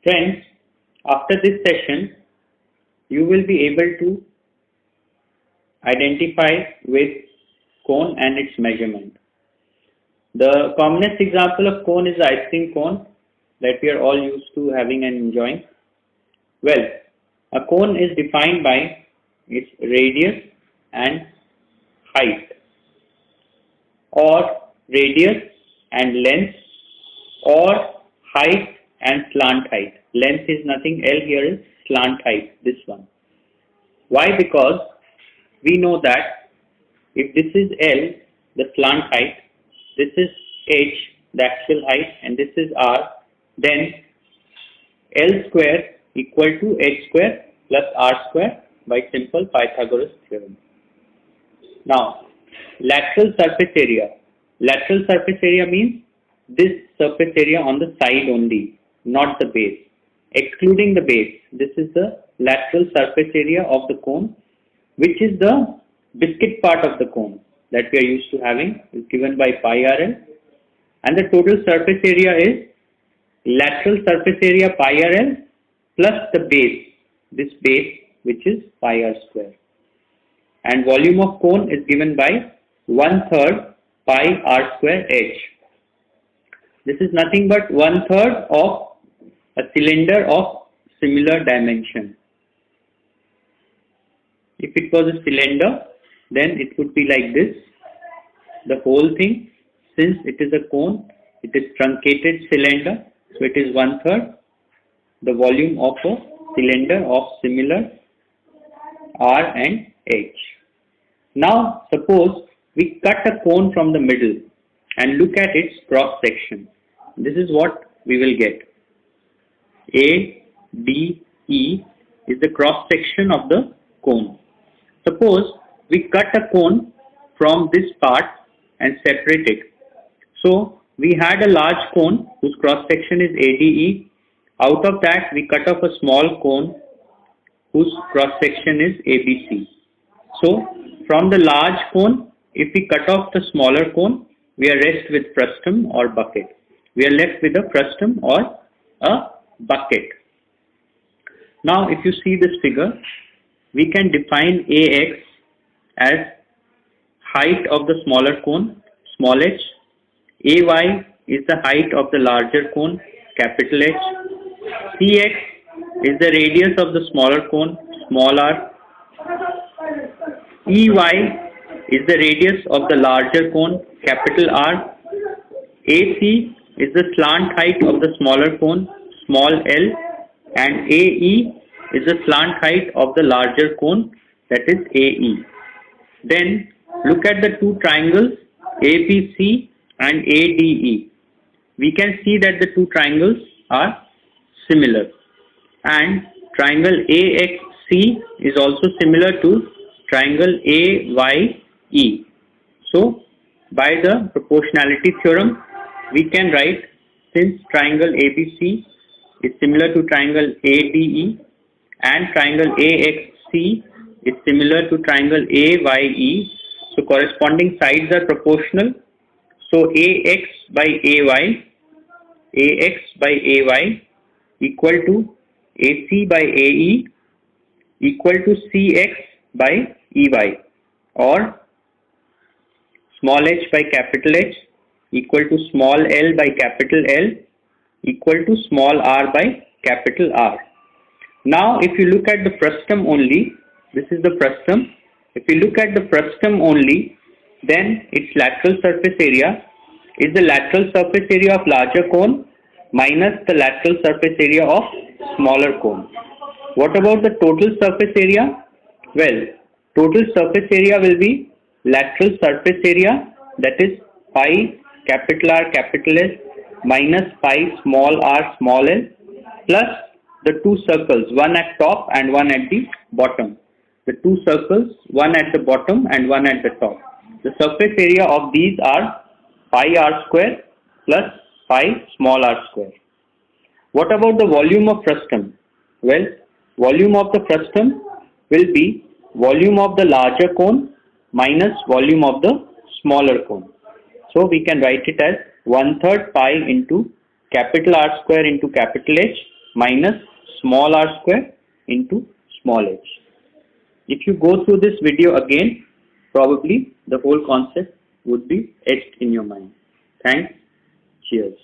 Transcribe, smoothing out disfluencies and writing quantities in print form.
Friends, after this session, you will be able to identify with cone and its measurement. The commonest example of cone is the ice cream cone that we are all used to having and enjoying. Well, a cone is defined by its radius and height, or radius and length, or height and slant height. Length is nothing, L here is slant height, this one. Why? Because we know that if this is L, the slant height, this is H, the actual height, and this is R, then L square equal to H square plus R square by simple Pythagoras theorem. Now, lateral surface area. Lateral surface area means this surface area on the side only, not the base. Excluding the base, this is the lateral surface area of the cone, which is the biscuit part of the cone that we are used to having, is given by pi RL, and the total surface area is lateral surface area pi RL plus the base, this base which is pi R square, and volume of cone is given by 1/3 pi R square H. This is nothing but 1/3 of a cylinder of similar dimension. If it was a cylinder, then it would be like this. The whole thing, since it is a cone, it is truncated cylinder, so it is 1/3 the volume of a cylinder of similar R and H. Now suppose we cut a cone from the middle and look at its cross section. This is what we will get. ADE is the cross section of the cone. Suppose we cut a cone from this part and separate it. So we had a large cone whose cross section is ADE. Out of that we cut off a small cone whose cross section is ABC. So from the large cone, if we cut off the smaller cone, we are left with frustum or bucket. We are left with a frustum or a bucket. Now if you see this figure, we can define AX as height of the smaller cone, small h. AY is the height of the larger cone, capital H. CX is the radius of the smaller cone, small r. EY is the radius of the larger cone, capital R. AC is the slant height of the smaller cone, small l, and AE is the slant height of the larger cone, that is AE. Then look at the two triangles ABC and ADE. We can see that the two triangles are similar, and triangle AXC is also similar to triangle AYE. So by the proportionality theorem, we can write, since triangle ABC is similar to triangle ADE and triangle AXC is similar to triangle AYE, so corresponding sides are proportional. So AX by AY equal to AC by AE equal to CX by EY, or small h by capital H equal to small l by capital L equal to small r by capital R. Now if you look at the frustum only, this is the frustum. If you look at the frustum only, then its lateral surface area is the lateral surface area of larger cone minus the lateral surface area of smaller cone. What about the total surface area? Well, total surface area will be lateral surface area, that is pi capital R capital S minus pi small r small l, plus the two circles, one at top and one at the bottom. The two circles, one at the bottom and one at the top. The surface area of these are pi r square plus pi small r square. What about the volume of frustum? Well, volume of the frustum will be volume of the larger cone minus volume of the smaller cone. So we can write it as 1/3 pi into capital R square into capital H minus small r square into small h. If you go through this video again, probably the whole concept would be etched in your mind. Thanks. Cheers.